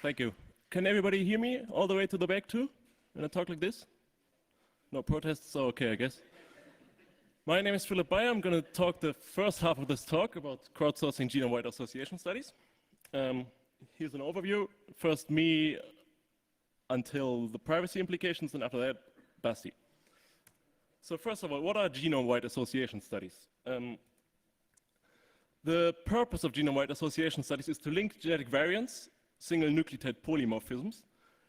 Thank you. Can everybody hear me all the way to the back too? When I talk like this? No protests? So okay, I guess. My name is Philip Bayer. I'm going to talk the first half of this talk about crowdsourcing genome-wide association studies. Here's an overview. First me until the privacy implications, and after that, Basti. So first of all, what are genome-wide association studies? The purpose of genome-wide association studies is to link genetic variants, single nucleotide polymorphisms,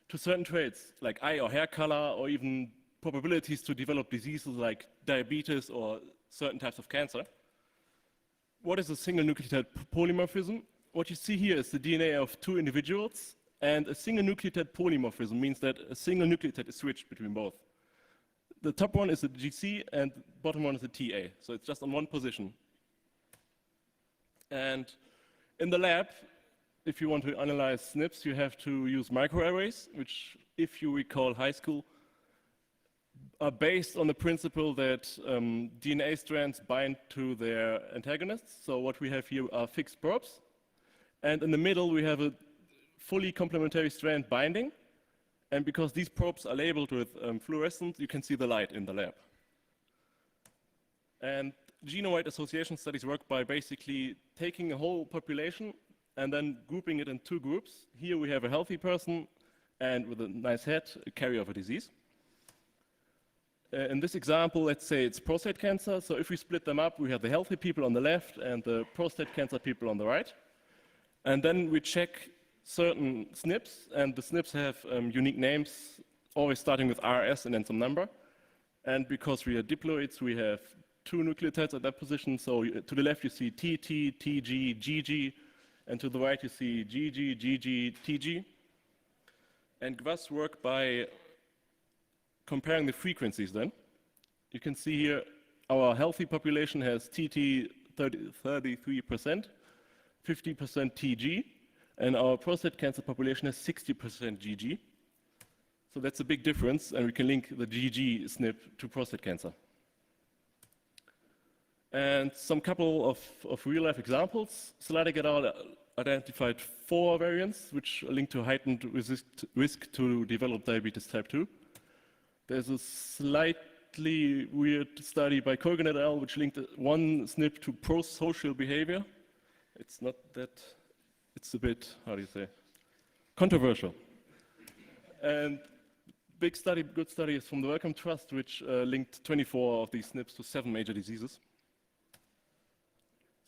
to certain traits like eye or hair color, or even probabilities to develop diseases like diabetes or certain types of cancer. What is a single nucleotide polymorphism? What you see here is the DNA of two individuals, and a single nucleotide polymorphism means that a single nucleotide is switched between both. The top one is a GC and the bottom one is a TA, so it's just on one position. And in the lab, if you want to analyze SNPs, you have to use microarrays, which, if you recall high school, are based on the principle that DNA strands bind to their antagonists. So what we have here are fixed probes. And in the middle, we have a fully complementary strand binding. And because these probes are labeled with fluorescent, you can see the light in the lab. And genome-wide association studies work by basically taking a whole population and then grouping it in two groups. Here we have a healthy person and with a nice head, a carrier of a disease. In this example, let's say it's prostate cancer. So if we split them up, we have the healthy people on the left and the prostate cancer people on the right. And then we check certain SNPs, and the SNPs have unique names, always starting with RS and then some number. And because we are diploids, we have two nucleotides at that position. So to the left you see TT, TG, GG, and to the right you see GG, GG, TG. And GWAS work by comparing the frequencies then. You can see here our healthy population has TT 33%, 50% TG, and our prostate cancer population has 60% GG. So that's a big difference, and we can link the GG SNP to prostate cancer. And some couple of real-life examples. Sladik et al. Identified 4 variants which are linked to heightened risk to develop diabetes type 2. There's a slightly weird study by Kogan et al. Which linked one SNP to pro-social behavior. It's not that, it's a bit, how do you say, controversial. And big study, good study is from the Wellcome Trust, which linked 24 of these SNPs to 7 major diseases.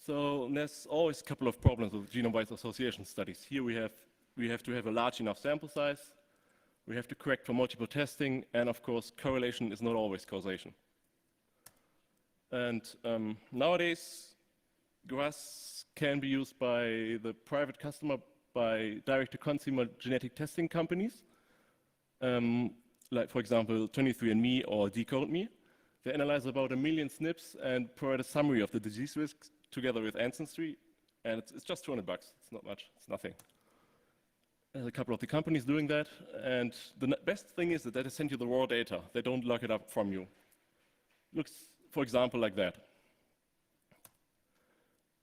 So there's always a couple of problems with genome-wide association studies. Here we have to have a large enough sample size, we have to correct for multiple testing, and of course correlation is not always causation. And nowadays, GWAS can be used by the private customer, by direct-to-consumer genetic testing companies, like for example 23andMe or DecodeMe. They analyze about 1 million SNPs and provide a summary of the disease risks together with ancestry, and it's just $200. It's not much, it's nothing. There's a couple of the companies doing that, and the best thing is that they send you the raw data. They don't lock it up from you. Looks, for example, like that.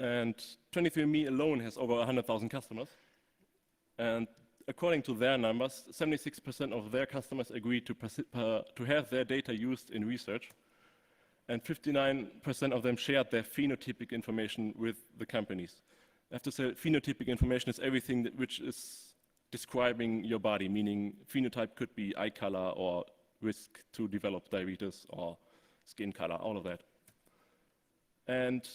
And 23andMe alone has over 100,000 customers, and according to their numbers, 76% of their customers agree to have their data used in research, and 59% of them shared their phenotypic information with the companies. I have to say, phenotypic information is everything which is describing your body, meaning phenotype could be eye color or risk to develop diabetes or skin color, all of that. And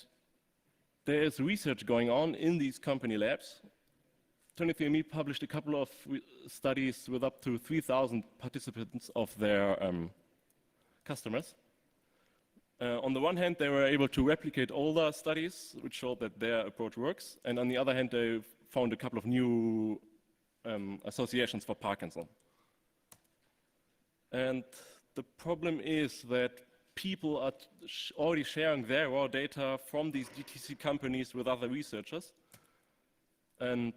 there is research going on in these company labs. 23andMe published a couple of studies with up to 3,000 participants of their customers. On the one hand, they were able to replicate older studies, which showed that their approach works. And on the other hand, they found a couple of new associations for Parkinson. And the problem is that people are already sharing their raw data from these DTC companies with other researchers. And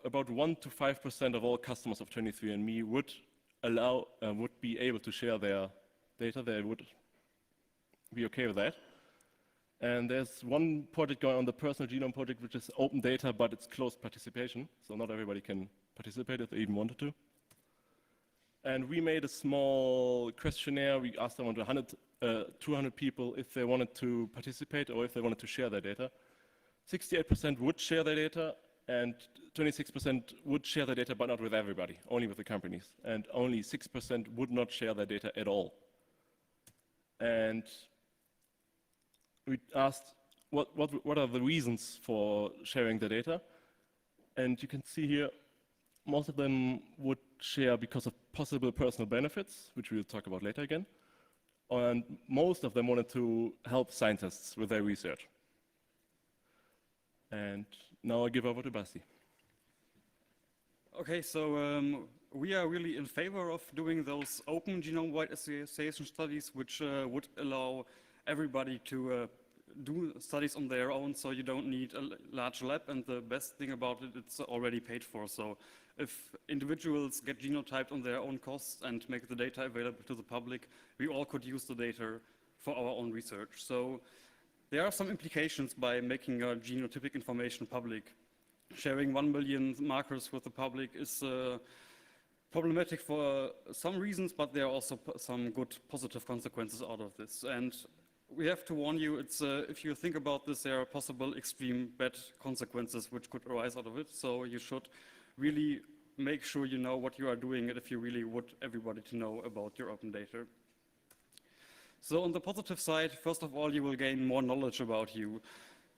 about 1 to 5% of all customers of 23andMe would be able to share their data. They would be okay with that. And there's one project going on, the Personal Genome Project, which is open data, but it's closed participation, so not everybody can participate if they even wanted to. And we made a small questionnaire. We asked around 200 people if they wanted to participate or if they wanted to share their data. 68% would share their data, and 26% would share their data, but not with everybody, only with the companies. And only 6% would not share their data at all. And we asked, what are the reasons for sharing the data? And you can see here, most of them would share because of possible personal benefits, which we'll talk about later again. And most of them wanted to help scientists with their research. And now I give over to Basti. Okay, so we are really in favor of doing those open genome-wide association studies, which would allow everybody to do studies on their own, so you don't need a large lab, and the best thing about it, it's already paid for. So if individuals get genotyped on their own costs and make the data available to the public, we all could use the data for our own research. So there are some implications by making genotypic information public. Sharing 1 million markers with the public is problematic for some reasons, but there are also some good positive consequences out of this. And we have to warn you, it's, if you think about this, there are possible extreme bad consequences which could arise out of it. So you should really make sure you know what you are doing, and if you really want everybody to know about your open data. So on the positive side, first of all, you will gain more knowledge about you.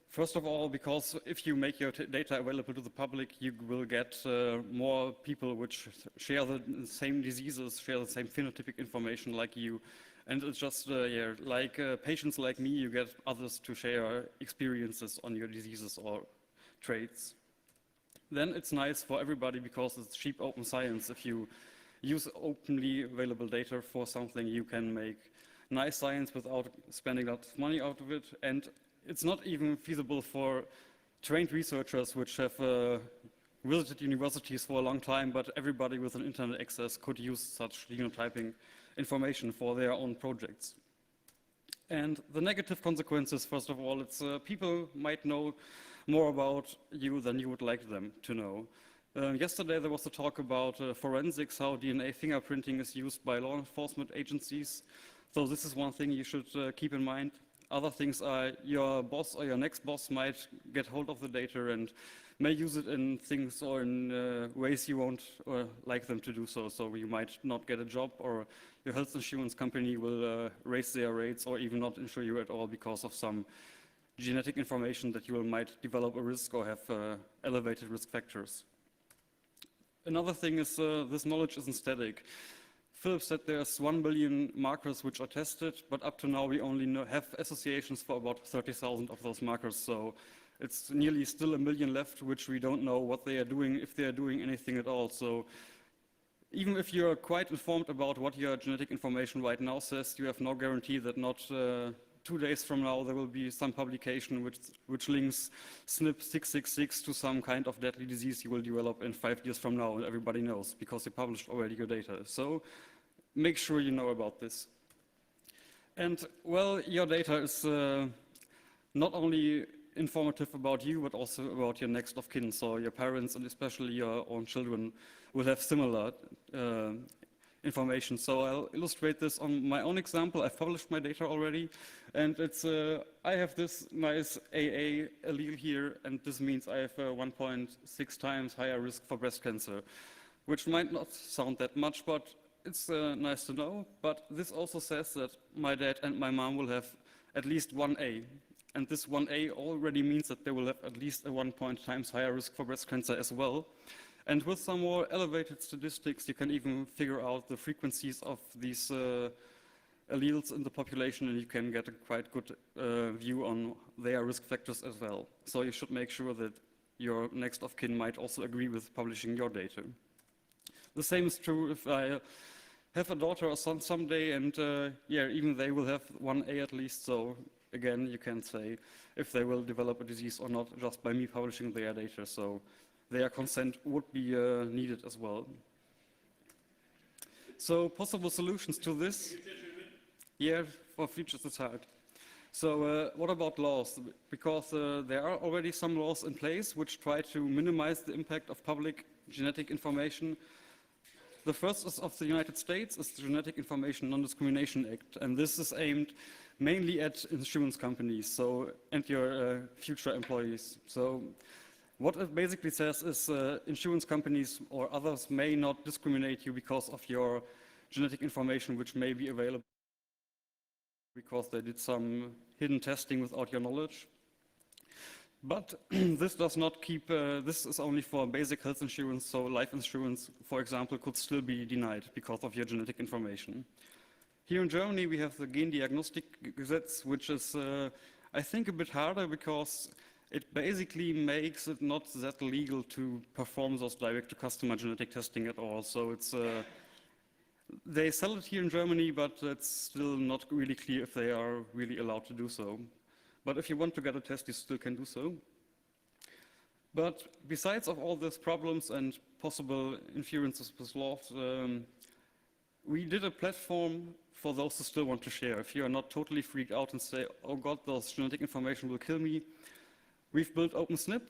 First of all, because if you make your data available to the public, you will get more people which share the same diseases, share the same phenotypic information like you. And it's just, yeah, like patients like me, you get others to share experiences on your diseases or traits. Then it's nice for everybody because it's cheap open science. If you use openly available data for something, you can make nice science without spending lots of money out of it. And it's not even feasible for trained researchers which have visited universities for a long time, but everybody with an internet access could use such genotyping information for their own projects. And the negative consequences, first of all, it's people might know more about you than you would like them to know. Yesterday there was a talk about forensics, how DNA fingerprinting is used by law enforcement agencies. So this is one thing you should keep in mind. Other things are your boss or your next boss might get hold of the data and may use it in things or in ways you won't like them to do so. So you might not get a job, or your health insurance company will raise their rates or even not insure you at all because of some genetic information that you might develop a risk or have elevated risk factors. Another thing is this knowledge isn't static. Philip said there's 1 billion markers which are tested, but up to now we only have associations for about 30,000 of those markers. So it's nearly still 1 million left, which we don't know what they are doing, if they are doing anything at all. So even if you're quite informed about what your genetic information right now says, you have no guarantee that not 2 days from now there will be some publication which links SNP 666 to some kind of deadly disease you will develop in 5 years from now, and everybody knows because you published already your data. So make sure you know about this. And well, your data is not only informative about you, but also about your next of kin. So your parents and especially your own children will have similar information. So I'll illustrate this on my own example. I've published my data already, and it's I have this nice AA allele here, and this means I have 1.6 times higher risk for breast cancer, which might not sound that much, but it's nice to know. But this also says that my dad and my mom will have at least 1A, and this 1A already means that they will have at least a 1 times higher risk for breast cancer as well. And with some more elevated statistics, you can even figure out the frequencies of these alleles in the population, and you can get a quite good view on their risk factors as well. So you should make sure that your next of kin might also agree with publishing your data. The same is true if I have a daughter or son someday, and yeah, even they will have 1A at least. So again, you can say if they will develop a disease or not just by me publishing their data. So their consent would be needed as well. So possible solutions to this? Yeah, for futures it's hard. So what about laws? Because there are already some laws in place which try to minimize the impact of public genetic information. The first is of the United States, is the Genetic Information Non-Discrimination Act, and this is aimed mainly at insurance companies, and your future employees. So what it basically says is insurance companies or others may not discriminate you because of your genetic information, which may be available because they did some hidden testing without your knowledge. But this does not keep, this is only for basic health insurance, so life insurance, for example, could still be denied because of your genetic information. Here in Germany, we have the Gendiagnostikgesetz, which is, I think, a bit harder because it basically makes it not that legal to perform those direct-to-customer genetic testing at all. So it's, they sell it here in Germany, but it's still not really clear if they are really allowed to do so. But if you want to get a test, you still can do so. But besides of all these problems and possible interferences with laws, we did a platform for those who still want to share. If you are not totally freaked out and say, oh God, those genetic information will kill me, we've built OpenSNP.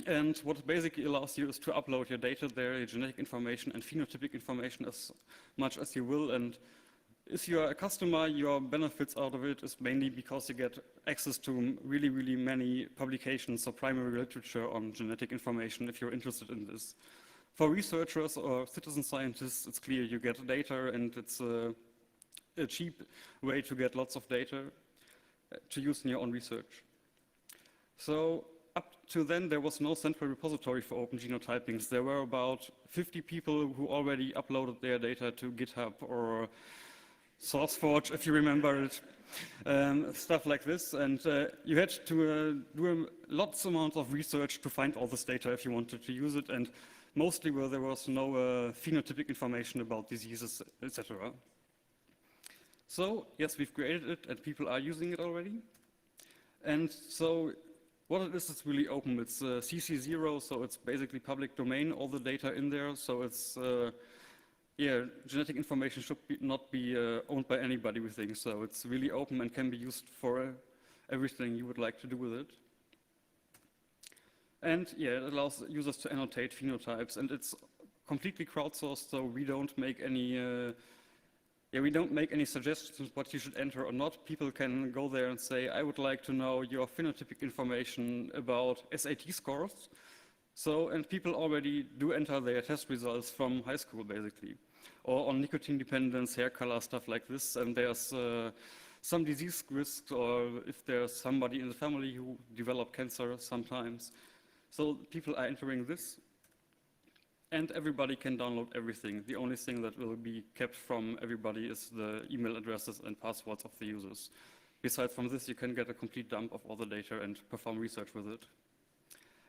And what it basically allows you is to upload your data there, your genetic information and phenotypic information as much as you will. And if you're a customer, your benefits out of it is mainly because you get access to really, really many publications or primary literature on genetic information if you're interested in this. For researchers or citizen scientists, it's clear you get data and it's a cheap way to get lots of data to use in your own research. So up to then, there was no central repository for open genotypings. There were about 50 people who already uploaded their data to GitHub or SourceForge, if you remember it, stuff like this. And you had to do lots amount of research to find all this data if you wanted to use it, and mostly where there was no phenotypic information about diseases, etc. So yes, we've created it and people are using it already. And so what it is, it's really open. It's CC0, so it's basically public domain, all the data in there. So it's yeah, genetic information should not be owned by anybody, we think. So it's really open and can be used for everything you would like to do with it. And yeah, it allows users to annotate phenotypes, and it's completely crowdsourced, so we don't make any suggestions what you should enter or not. People can go there and say, I would like to know your phenotypic information about SAT scores. So, and people already do enter their test results from high school, basically, or on nicotine dependence, hair color, stuff like this. And there's some disease risks, or if there's somebody in the family who developed cancer sometimes. So people are entering this, and everybody can download everything. The only thing that will be kept from everybody is the email addresses and passwords of the users. Besides from this, you can get a complete dump of all the data and perform research with it.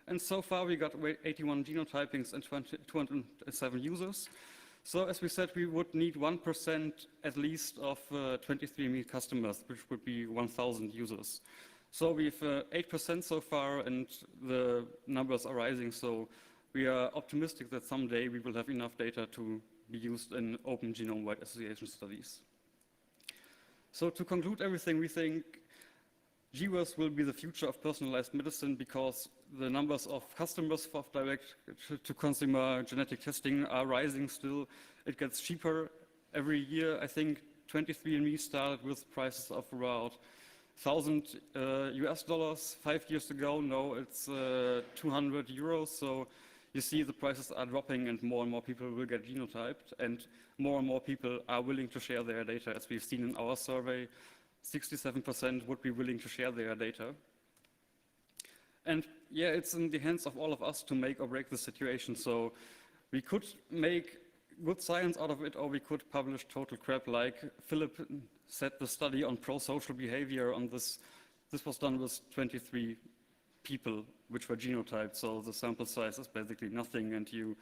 And so far, we got 81 genotypings and 207 users. So as we said, we would need 1% at least of 23andMe customers, which would be 1,000 users. So we've 8% so far, and the numbers are rising. So we are optimistic that someday we will have enough data to be used in open genome-wide association studies. So to conclude everything, we think GWAS will be the future of personalized medicine because the numbers of customers for direct-to-consumer genetic testing are rising still. It gets cheaper every year. I think 23andMe started with prices of around $1,000 5 years ago. Now it's 200 euros. So you see the prices are dropping and more people will get genotyped, and more people are willing to share their data. As we've seen in our survey, 67% would be willing to share their data. And yeah, it's in the hands of all of us to make or break the situation. So we could make good science out of it, or we could publish total crap, like Philip said, the study on pro-social behavior on this. This was done with 23 people, which were genotyped, so the sample size is basically nothing, and you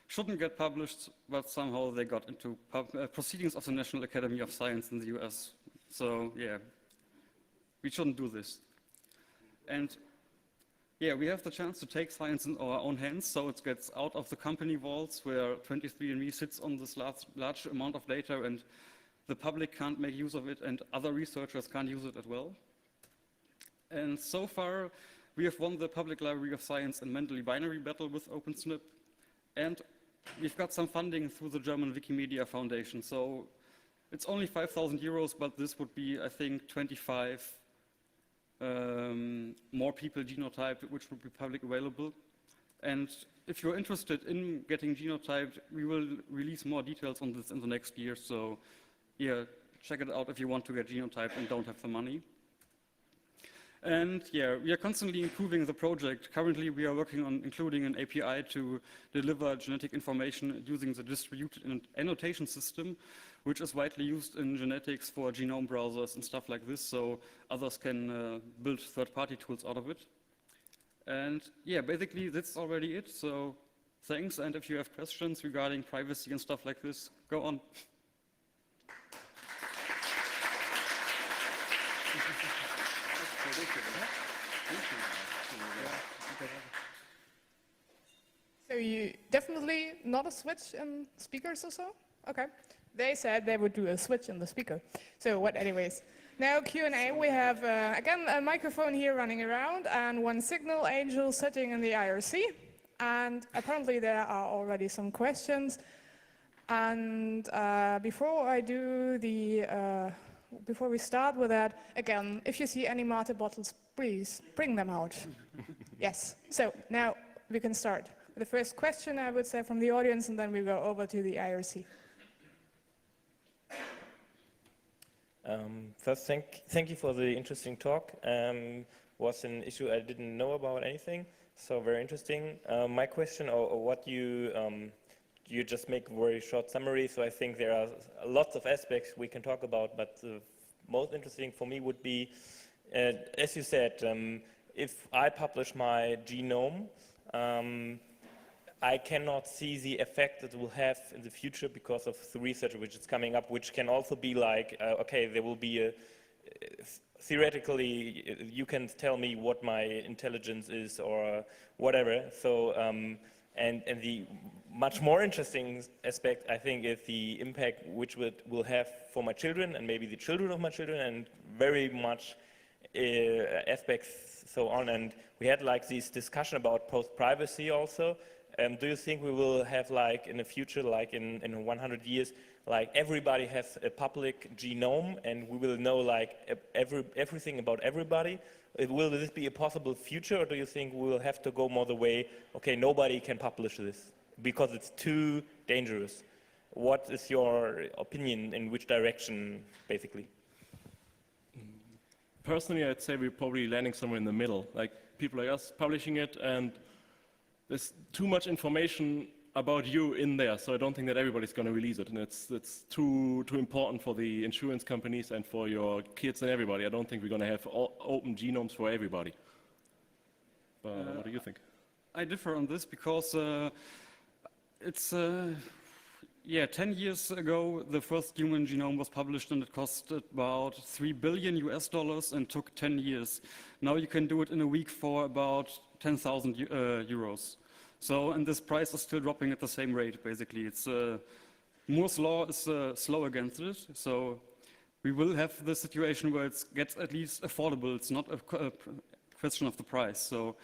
shouldn't get published, but somehow they got into proceedings of the National Academy of Science in the US. So yeah, we shouldn't do this. And yeah, we have the chance to take science in our own hands, so it gets out of the company vaults where 23andMe sits on this large amount of data, and the public can't make use of it, and other researchers can't use it as well. And so far, we have won the Public Library of Science and Mentally Binary battle with OpenSNP, And we've got some funding through the German Wikimedia Foundation. So it's only 5,000 euros, but this would be, I think, 25 more people genotyped, which would be public available. And if you're interested in getting genotyped, we will release more details on this in the next year. So yeah, check it out if you want to get genotyped and don't have the money. And yeah, we are constantly improving the project. Currently, we are working on including an API to deliver genetic information using the distributed annotation system, which is widely used in genetics for genome browsers and stuff like this, so others can build third-party tools out of it. And yeah, basically that's already it. So thanks, and if you have questions regarding privacy and stuff like this, go on. So you definitely not a switch in speakers or so? Okay. They said they would do a switch in the speaker. So what anyways. Now Q&A, we have again a microphone here running around and one signal angel sitting in the IRC. And apparently there are already some questions. And before we start with that, again, if you see any Mate bottles, please bring them out. Yes. So now we can start. The first question, I would say, from the audience, and then we go over to the IRC. First, thank you for the interesting talk. Was an issue I didn't know about anything, so very interesting. My question, or what you just make a very short summary, so I think there are lots of aspects we can talk about, but the most interesting for me would be, as you said, if I publish my genome, I cannot see the effect it will have in the future because of the research which is coming up, which can also be like, okay, there will be a, theoretically, you can tell me what my intelligence is or whatever. So, and the much more interesting aspect, I think, is the impact which it will have for my children and maybe the children of my children, and very much aspects so on. And we had like this discussion about post-privacy also. Do you think we will have, like, in the future, like in 100 years, like everybody has a public genome and we will know like everything about everybody? Will this be a possible future, or do you think we will have to go more the way, okay, nobody can publish this because it's too dangerous? What is your opinion, in which direction, basically? Personally, I'd say we're probably landing somewhere in the middle, like people like us publishing it, and there's too much information about you in there, so I don't think that everybody's going to release it, and it's too important for the insurance companies and for your kids and everybody. I don't think we're going to have open genomes for everybody. But what do you think? I differ on this because it's 10 years ago the first human genome was published, and it cost about $3 billion and took 10 years. Now you can do it in a week for about 10,000 euros. So, and this price is still dropping at the same rate, basically. It's Moore's law is slow against it, so we will have the situation where it gets at least affordable. It's not a question of the price. So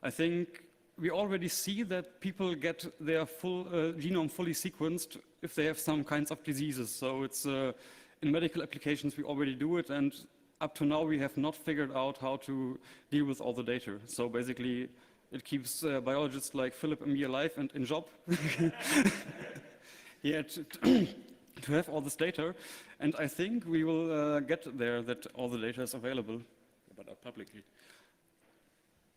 I think we already see that people get their full genome fully sequenced if they have some kinds of diseases. So it's in medical applications we already do it, and up to now we have not figured out how to deal with all the data. So basically it keeps biologists like Philip and me alive and in job. Yeah, to have all this data, and I think we will get there, that all the data is available. But not publicly.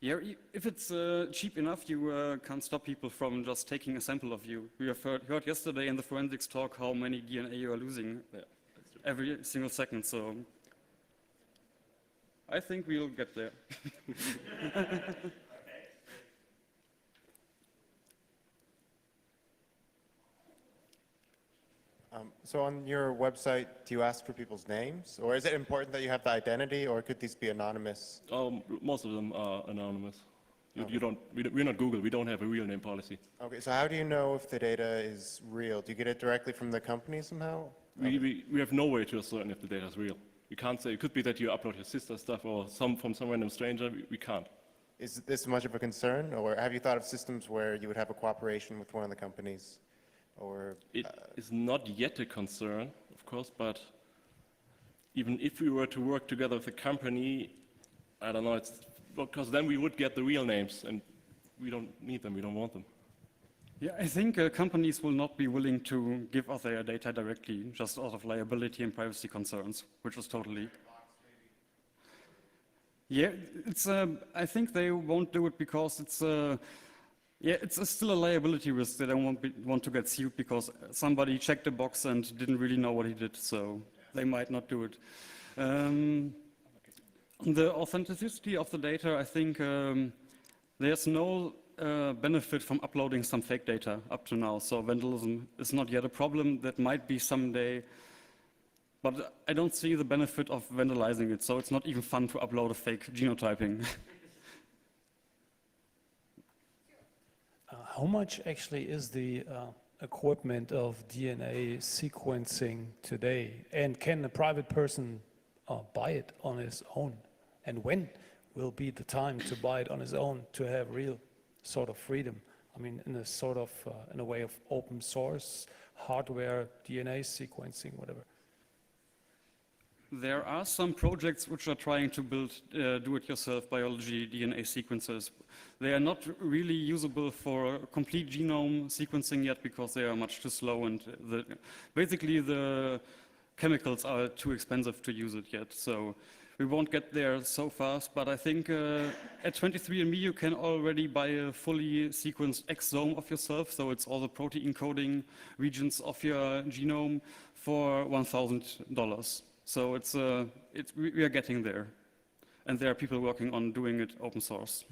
Yeah, if it's cheap enough, you can't stop people from just taking a sample of you. We have heard yesterday in the forensics talk how many DNA you are losing every single second, so I think we'll get there. So on your website, do you ask for people's names? Or is it important that you have the identity, or could these be anonymous? Most of them are anonymous. We're not Google. We don't have a real name policy. Okay, so how do you know if the data is real? Do you get it directly from the company somehow? We have no way to ascertain if the data is real. We can't say. It could be that you upload your sister's stuff or from some random stranger. We can't. Is this much of a concern, or have you thought of systems where you would have a cooperation with one of the companies, or? It is not yet a concern, of course, but even if we were to work together with a company, I don't know, it's because then we would get the real names, and we don't need them, we don't want them. Yeah, I think companies will not be willing to give us their data directly, just out of liability and privacy concerns, which is totally. Yeah, it's. I think they won't do it because it's. Yeah, it's still a liability risk. They don't want to get sued because somebody checked the box and didn't really know what he did, so they might not do it. The authenticity of the data, I think there's no benefit from uploading some fake data up to now. So vandalism is not yet a problem. That might be someday. But I don't see the benefit of vandalizing it, so it's not even fun to upload a fake genotyping. How much actually is the equipment of DNA sequencing today? And can a private person buy it on his own? And when will be the time to buy it on his own to have real sort of freedom? I mean, in a sort of, in a way of open source, hardware, DNA sequencing, whatever. There are some projects which are trying to build do-it-yourself biology DNA sequences. They are not really usable for complete genome sequencing yet because they are much too slow and basically the chemicals are too expensive to use it yet. So we won't get there so fast, but I think at 23andMe you can already buy a fully sequenced exome of yourself, so it's all the protein encoding regions of your genome for $1,000. So we are getting there, and there are people working on doing it open source.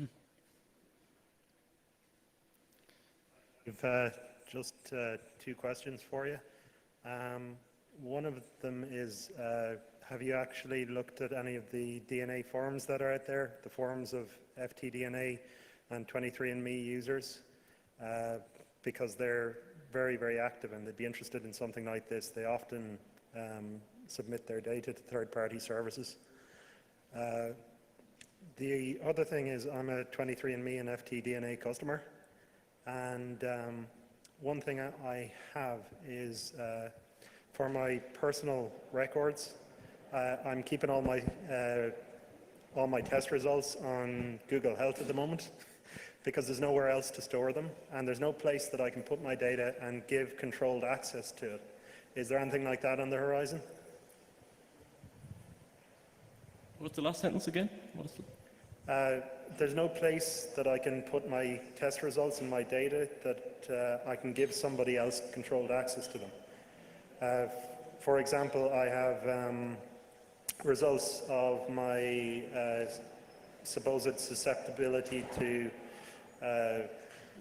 We've just two questions for you. One of them is, have you actually looked at any of the DNA forums that are out there, the forums of FTDNA and 23andMe users? Because they're very, very active and they'd be interested in something like this. They often submit their data to third-party services. The other thing is I'm a 23andMe and FTDNA customer, and one thing I have is for my personal records, I'm keeping all my test results on Google Health at the moment because there's nowhere else to store them, and there's no place that I can put my data and give controlled access to it. Is there anything like that on the horizon? What's the last sentence again? What is it? There's no place that I can put my test results and my data that I can give somebody else controlled access to them. For example, I have results of my supposed susceptibility to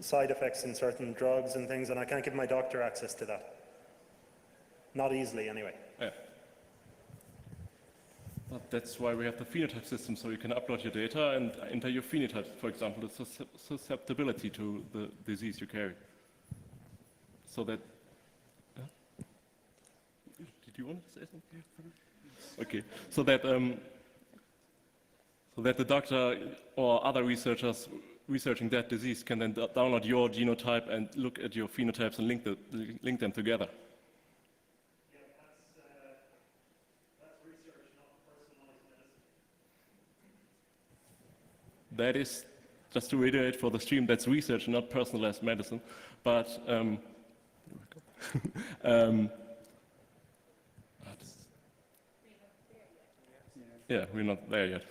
side effects in certain drugs and things, and I can't give my doctor access to that. Not easily, anyway. Yeah. But that's why we have the phenotype system, so you can upload your data and enter your phenotype, for example, the susceptibility to the disease you carry. So that... Did you want to say something? Okay, so that the doctor or other researchers researching that disease can then download your genotype and look at your phenotypes and link them together. That is, just to reiterate for the stream, that's research, not personalized medicine. But yeah, we're not there yet.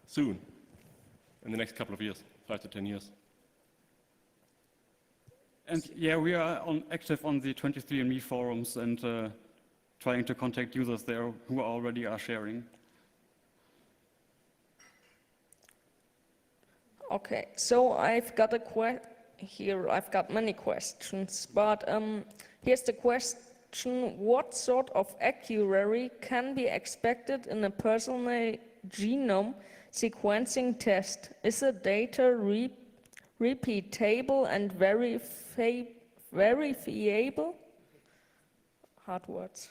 Soon, in the next couple of years, 5 to 10 years. And yeah, we are active on the 23andMe forums and trying to contact users there who already are sharing. Okay, so I've got I've got many questions, but here's the question: what sort of accuracy can be expected in a personal genome sequencing test? Is the data repeatable and verifiable? Hard words.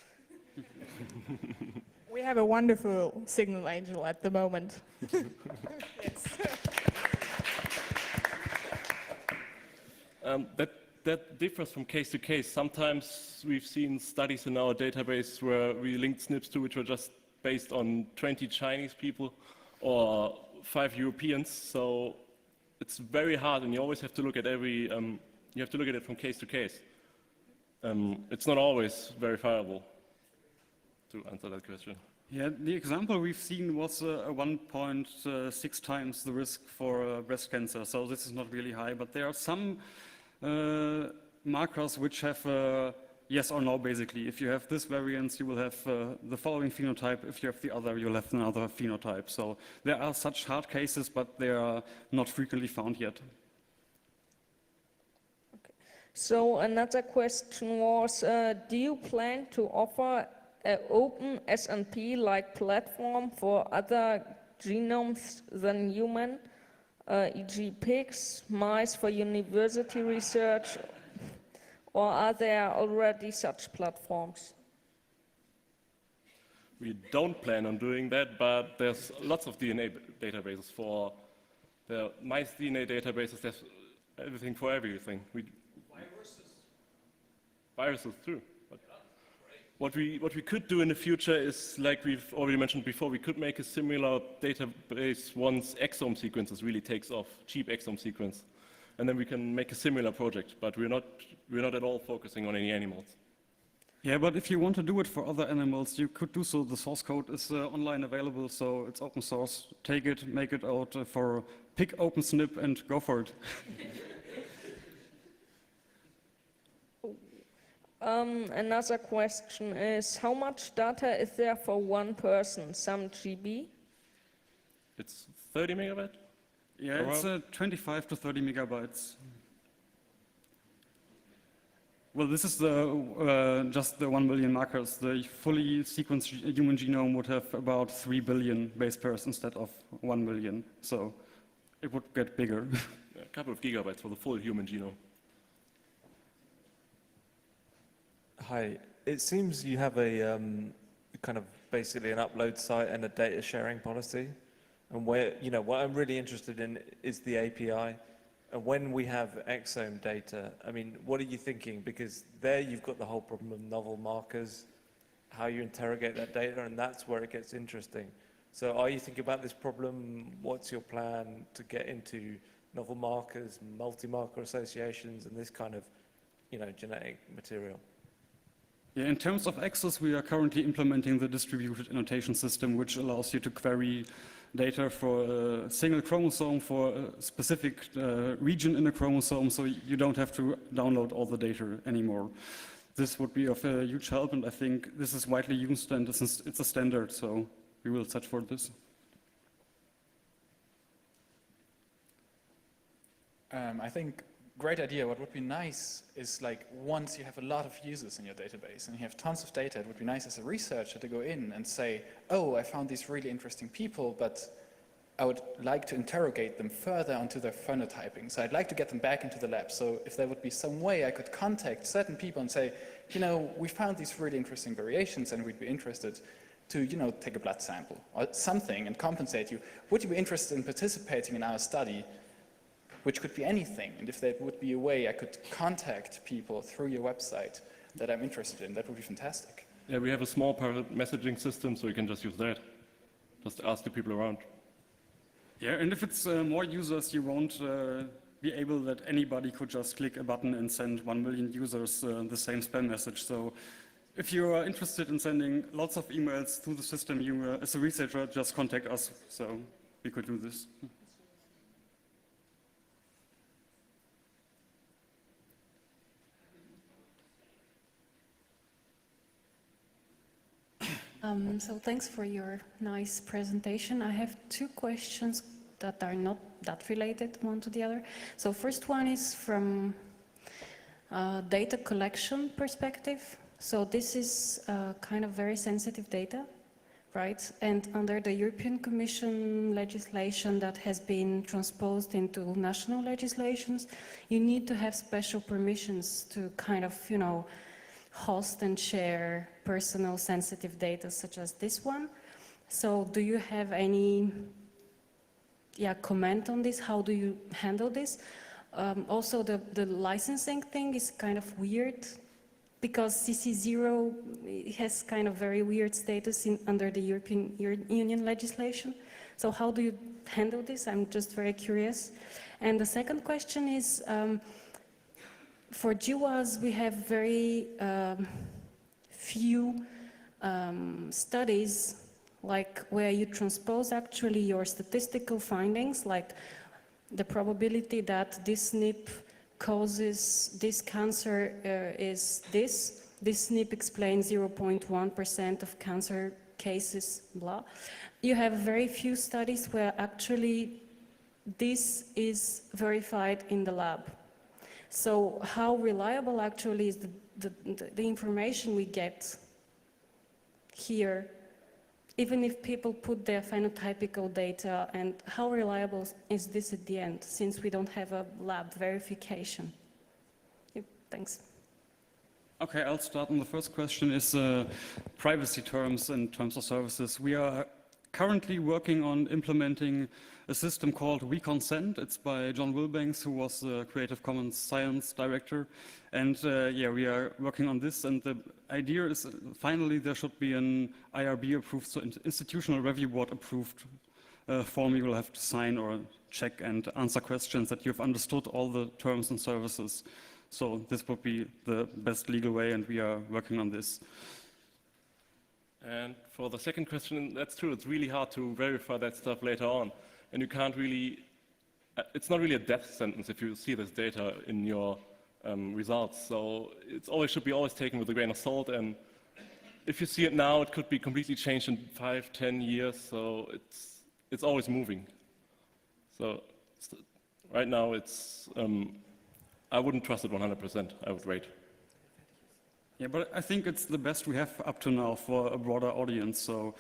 We have a wonderful signal angel at the moment. Yes. That differs from case to case. Sometimes we've seen studies in our database where we linked SNPs to which were just based on 20 Chinese people or 5 Europeans. So it's very hard, and you always have to look at every. You have to look at it from case to case. It's not always verifiable. To answer that question. Yeah, the example we've seen was 1.6 times the risk for breast cancer. So this is not really high, but there are some markers which have yes or no, basically. If you have this variance, you will have the following phenotype. If you have the other, you'll have another phenotype. So there are such hard cases, but they are not frequently found yet. Okay. So another question was, do you plan to offer an open SNP-like platform for other genomes than human? E.g. pigs, mice for university research, or are there already such platforms? We don't plan on doing that, but there's lots of DNA databases for the mice DNA databases. There's everything for everything. Viruses too. What we could do in the future is, like we've already mentioned before, we could make a similar database once exome sequences really takes off, cheap exome sequence, and then we can make a similar project. But we're not at all focusing on any animals. Yeah, but if you want to do it for other animals, you could do so. The source code is online available, so it's open source. Take it, make it out for pig open SNP, and go for it. Another question is, how much data is there for one person? Some GB? It's 30 megabyte? Yeah, it's 25 to 30 megabytes. Well, this is the just the 1 million markers. The fully sequenced human genome would have about 3 billion base pairs instead of 1 million. So it would get bigger. A couple of gigabytes for the full human genome. Hi, it seems you have a kind of basically an upload site and a data sharing policy. And where, what I'm really interested in is the API. And when we have exome data, I mean, what are you thinking? Because there you've got the whole problem of novel markers, how you interrogate that data, and that's where it gets interesting. So are you thinking about this problem? What's your plan to get into novel markers, multi-marker associations, and this kind of, genetic material? Yeah, in terms of access, we are currently implementing the distributed annotation system, which allows you to query data for a single chromosome, for a specific region in a chromosome, so you don't have to download all the data anymore. This would be of a huge help, and I think this is widely used, and it's a standard, so we will search for this. I think great idea. What would be nice is, like, once you have a lot of users in your database and you have tons of data, it would be nice as a researcher to go in and say, oh, I found these really interesting people, but I would like to interrogate them further onto their phenotyping. So I'd like to get them back into the lab. So if there would be some way I could contact certain people and say, we found these really interesting variations and we'd be interested to, take a blood sample or something and compensate you. Would you be interested in participating in our study? Which could be anything, and if there would be a way I could contact people through your website that I'm interested in, that would be fantastic. Yeah, we have a small private messaging system, so you can just use that. Just ask the people around. Yeah, and if it's more users, you won't be able that anybody could just click a button and send 1 million users the same spam message. So if you are interested in sending lots of emails through the system, you, as a researcher, just contact us, so we could do this. So thanks for your nice presentation. I have two questions that are not that related one to the other. So first one is from data collection perspective. So this is kind of very sensitive data, right? And under the European Commission legislation that has been transposed into national legislations, you need to have special permissions to kind of, host and share personal sensitive data such as this one. So do you have any comment on this? How do you handle this? Also, the licensing thing is kind of weird because CC0 has kind of very weird status under the European Union legislation. So how do you handle this? I'm just very curious. And the second question is, for GWAS, we have very few studies like where you transpose actually your statistical findings, like the probability that this SNP causes this cancer is this. This SNP explains 0.1% of cancer cases, blah. You have very few studies where actually this is verified in the lab. So how reliable actually is the information we get here, even if people put their phenotypical data, and how reliable is this at the end, since we don't have a lab verification? Thanks. Okay, I'll start on the first question, is privacy terms and terms of services. We are currently working on implementing a system called We Consent. It's by John Wilbanks, who was the Creative Commons Science Director. And yeah, we are working on this. And the idea is finally there should be an IRB approved, so Institutional Review Board approved form you will have to sign or check and answer questions that you've understood all the terms and services. So this would be the best legal way, and we are working on this. And for the second question, that's true. It's really hard to verify that stuff later on. And you can't really, it's not really a death sentence if you see this data in your results. So it's always, should be always taken with a grain of salt. And if you see it now, it could be completely changed in 5, 10 years. So it's always moving. So right now, it's, I wouldn't trust it 100%. I would wait. Yeah, but I think it's the best we have up to now for a broader audience. So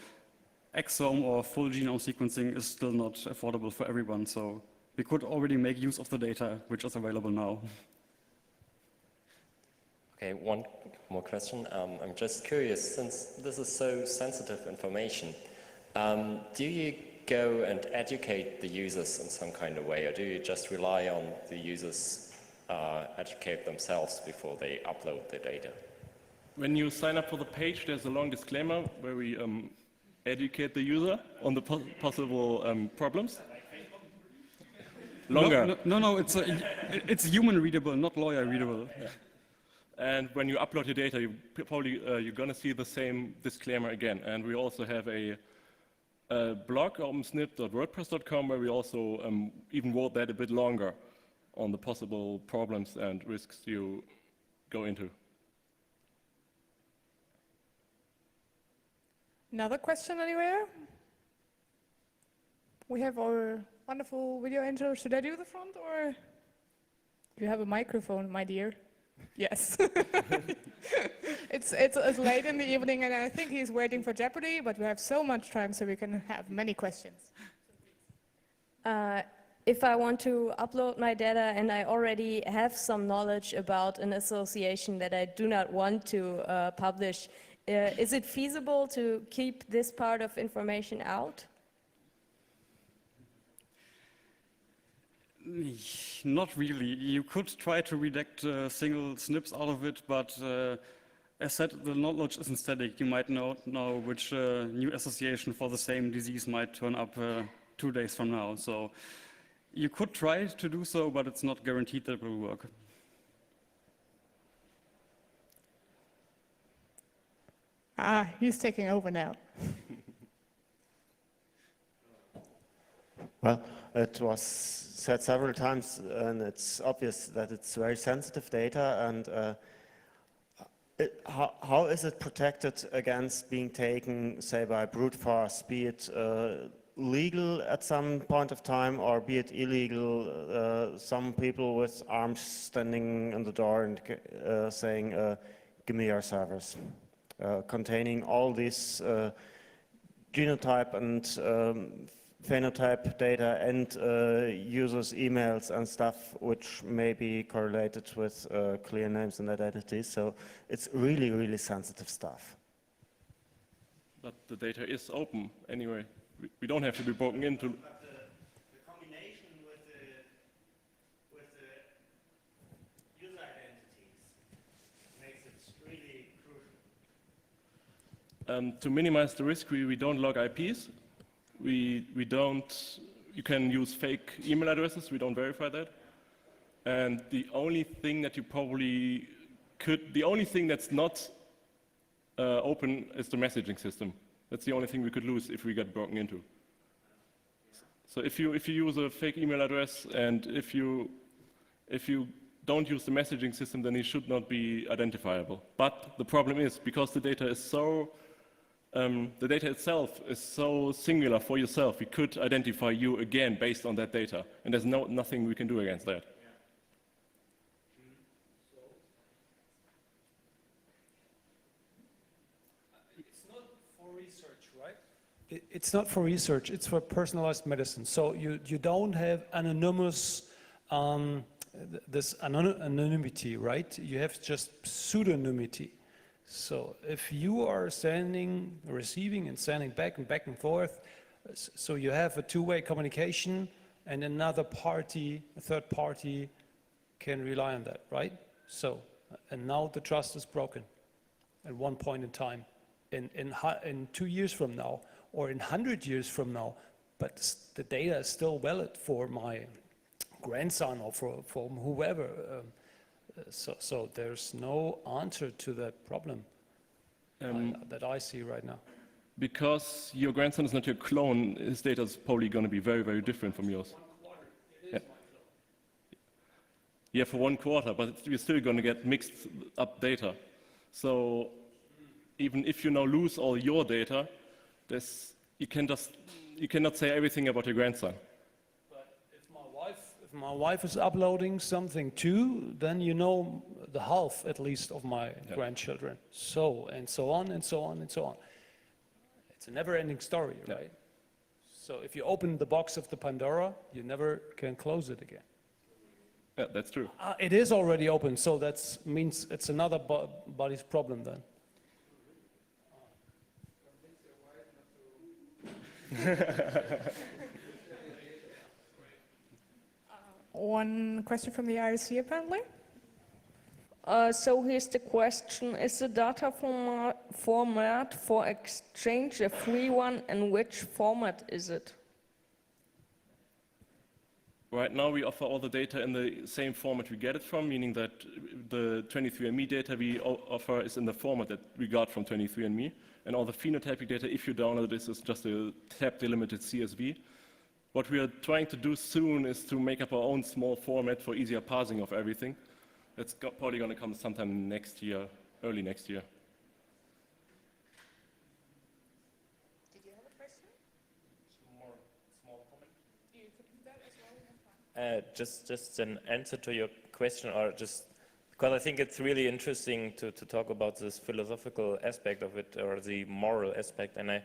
exome or full genome sequencing is still not affordable for everyone. So we could already make use of the data which is available now. Okay, one more question. I'm just curious, since this is so sensitive information, do you go and educate the users in some kind of way, or do you just rely on the users educate themselves before they upload the data? When you sign up for the page, there's a long disclaimer where we educate the user on the possible problems. Longer. No, it's human readable, not lawyer readable. Yeah. And when you upload your data, you probably you're going to see the same disclaimer again. And we also have a blog, opensnip.wordpress.com, where we also even wrote that a bit longer on the possible problems and risks you go into. Another question anywhere? We have our wonderful video intro. Should I do the front, or do you have a microphone, my dear? Yes. It's late in the evening, and I think he's waiting for Jeopardy, but we have so much time, so we can have many questions. If I want to upload my data and I already have some knowledge about an association that I do not want to publish, is it feasible to keep this part of information out? Not really. You could try to redact single SNPs out of it, but as said, the knowledge isn't static. You might not know which new association for the same disease might turn up 2 days from now. So you could try to do so, but it's not guaranteed that it will work. He's taking over now. Well, it was said several times, and it's obvious that it's very sensitive data. And how is it protected against being taken, say, by brute force, be it legal at some point of time, or be it illegal? Some people with arms standing on the door and saying, "Give me your servers," containing all these genotype and phenotype data and users' emails and stuff, which may be correlated with clear names and identities. So it's really, really sensitive stuff. But the data is open anyway. We don't have to be broken into. But the combination with the To minimize the risk, we don't log IPs. You can use fake email addresses, we don't verify that. And the only thing that you probably the only thing that's not open is the messaging system. That's the only thing we could lose if we get broken into. So if you use a fake email address and if you don't use the messaging system, then it should not be identifiable. But the problem is, because the data is so, the data itself is so singular for yourself, we could identify you again based on that data, and there's nothing we can do against that. It's not for research, right? It's not for research, it's for personalized medicine. So you don't have anonymous, anonymity, right? You have just pseudonymity. So if you are receiving and sending back and forth, so you have a two-way communication and another party, a third party can rely on that, right? So, and now the trust is broken at one point in time. In 2 years from now, or in 100 years from now, but the data is still valid for my grandson or for whoever. So there's no answer to that problem that I see right now. Because your grandson is not your clone, his data is probably going to be very, very different from yours. Yeah, for 1 quarter, but we're still going to get mixed up data. So even if you now lose all your data, you cannot say everything about your grandson. But if my wife is uploading something too, then you know the half at least of my grandchildren. So and so on and so on and so on. It's a never-ending story, right? So if you open the box of the Pandora, you never can close it again. Yeah, that's true. It is already open, so that means it's another body's problem then. One question from the IRC apparently. So here's the question, is the data format for exchange a free one, and which format is it? Right now we offer all the data in the same format we get it from, meaning that the 23andMe data we offer is in the format that we got from 23andMe, and all the phenotypic data, if you download this, is just a tab-delimited CSV. What we are trying to do soon is to make up our own small format for easier parsing of everything. That's probably going to come sometime next year, early next year. Did you have a question? Small comment. You could do that as well. Just an answer to your question, or just because I think it's really interesting to talk about this philosophical aspect of it, or the moral aspect. And I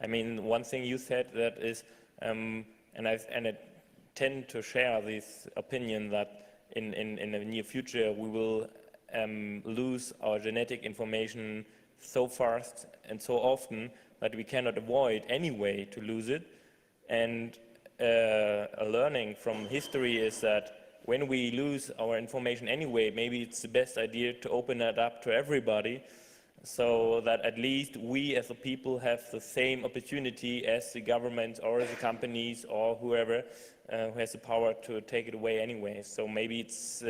mean, one thing you said that is, and I tend to share this opinion that in the near future we will lose our genetic information so fast and so often that we cannot avoid any way to lose it. And a learning from history is that when we lose our information anyway, maybe it's the best idea to open it up to everybody, so that at least we as a people have the same opportunity as the government or the companies or whoever who has the power to take it away anyway. So maybe it's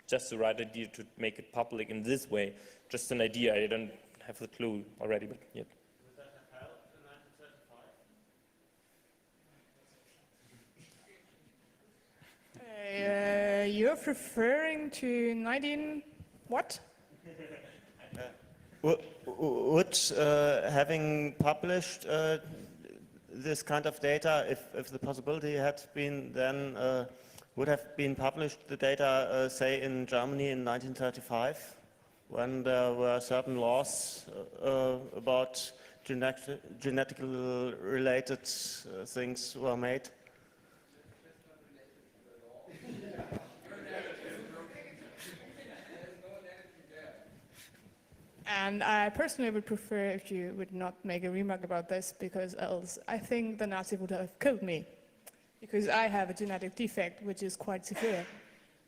just the right idea to make it public in this way. Just an idea, I don't have the clue already, but yet. Would that have helped in 1935? You're referring to 19 what? Would having published this kind of data, if the possibility had been then, would have been published the data, say, in Germany in 1935, when there were certain laws about genetically related things were made? And I personally would prefer if you would not make a remark about this, because else I think the Nazi would have killed me, because I have a genetic defect which is quite severe.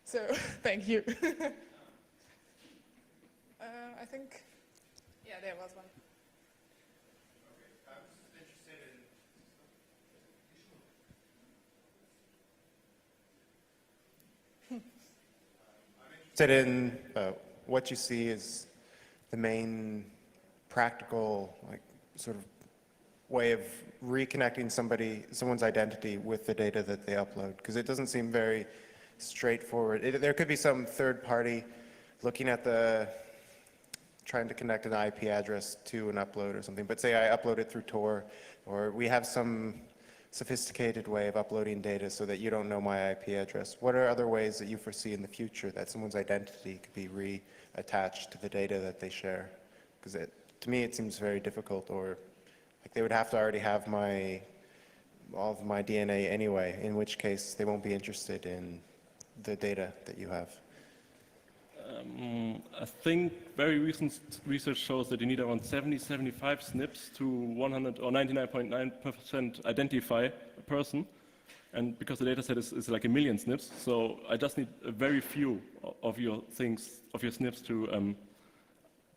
So, thank you. I think, yeah, there was one. So then, what you see is the main practical, like, sort of way of reconnecting someone's identity with the data that they upload, because it doesn't seem very straightforward. There could be some third party looking at trying to connect an IP address to an upload or something, but say I upload it through Tor, or we have some sophisticated way of uploading data so that you don't know my IP address. What are other ways that you foresee in the future that someone's identity could be reattached to the data that they share? Because to me it seems very difficult, or like they would have to already have all of my DNA anyway, in which case they won't be interested in the data that you have. I think very recent research shows that you need around 70-75 SNPs to 100 or 99.9% identify a person, and because the data set is like 1 million SNPs, so I just need a very few of your SNPs to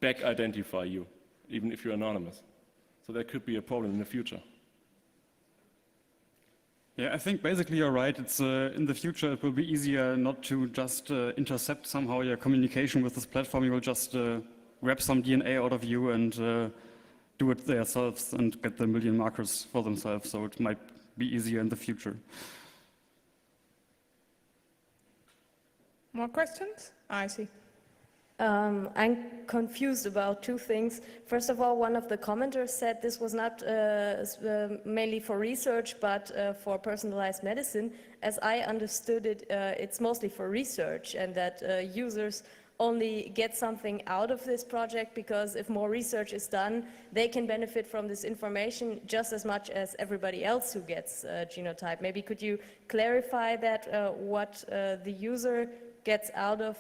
back identify you, even if you're anonymous. So that could be a problem in the future. Yeah, I think basically you're right. It's in the future it will be easier not to just intercept somehow your communication with this platform. You will just grab some DNA out of you and do it themselves and get the 1 million markers for themselves. So it might be easier in the future. More questions? I see. I'm confused about two things. First of all, one of the commenters said this was not mainly for research, but for personalized medicine. As I understood it, it's mostly for research, and that users only get something out of this project because if more research is done, they can benefit from this information just as much as everybody else who gets genotype. Maybe could you clarify that, what the user gets out of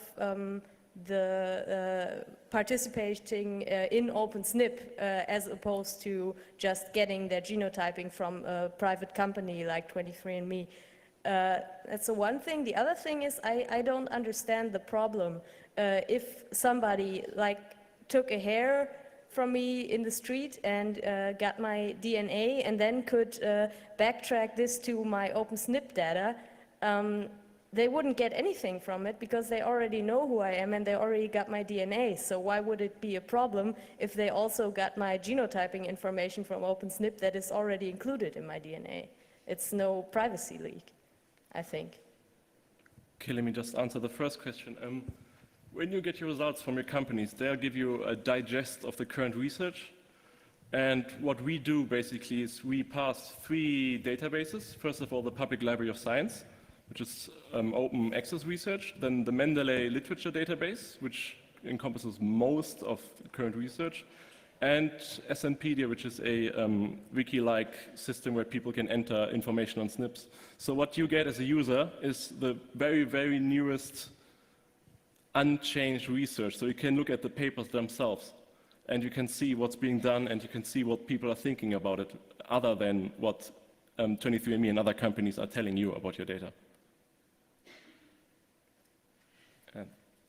the participating in OpenSNP as opposed to just getting their genotyping from a private company like 23andMe. That's the one thing. The other thing is I don't understand the problem. If somebody took a hair from me in the street and got my DNA and then could backtrack this to my OpenSNP data, they wouldn't get anything from it because they already know who I am and they already got my DNA. So why would it be a problem if they also got my genotyping information from OpenSNP that is already included in my DNA? It's no privacy leak, I think. Okay, let me just answer the first question. When you get your results from your companies, they'll give you a digest of the current research. And what we do basically is we pass 3 databases. First of all, the Public Library of Science, which is open access research, then the Mendeley Literature Database, which encompasses most of current research, and SNpedia, which is a wiki-like system where people can enter information on SNPs. So what you get as a user is the very, very newest unchanged research. So you can look at the papers themselves, and you can see what's being done, and you can see what people are thinking about it, other than what 23andMe and other companies are telling you about your data.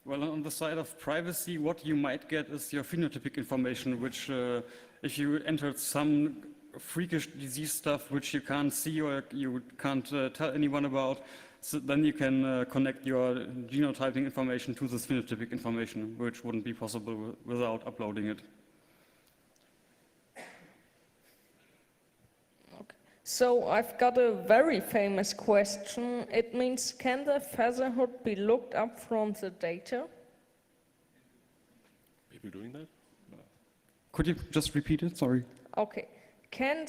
Well, on the side of privacy, what you might get is your phenotypic information, which if you entered some freakish disease stuff which you can't see or you can't tell anyone about, so then you can connect your genotyping information to this phenotypic information, which wouldn't be possible without uploading it. So I've got a very famous question. It means, can the fatherhood be looked up from the data? People doing that? No. Could you just repeat it? Sorry. Okay. Can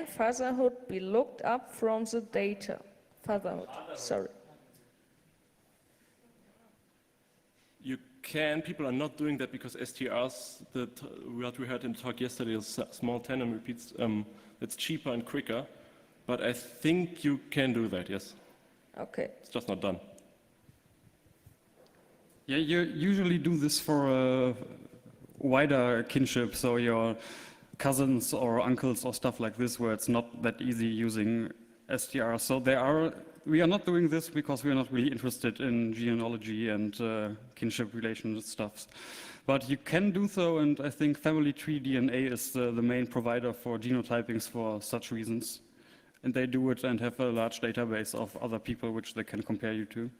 fatherhood be looked up from the data? Fatherhood. Sorry. You can. People are not doing that because STRs, what we heard in the talk yesterday, is small tandem repeats. It's cheaper and quicker, but I think you can do that, yes. Okay. It's just not done. Yeah, you usually do this for wider kinship, so your cousins or uncles or stuff like this, where it's not that easy using STR. So we are not doing this because we are not really interested in genealogy and kinship relation stuff. But you can do so, and I think Family Tree DNA is the main provider for genotypings for such reasons. And they do it and have a large database of other people which they can compare you to.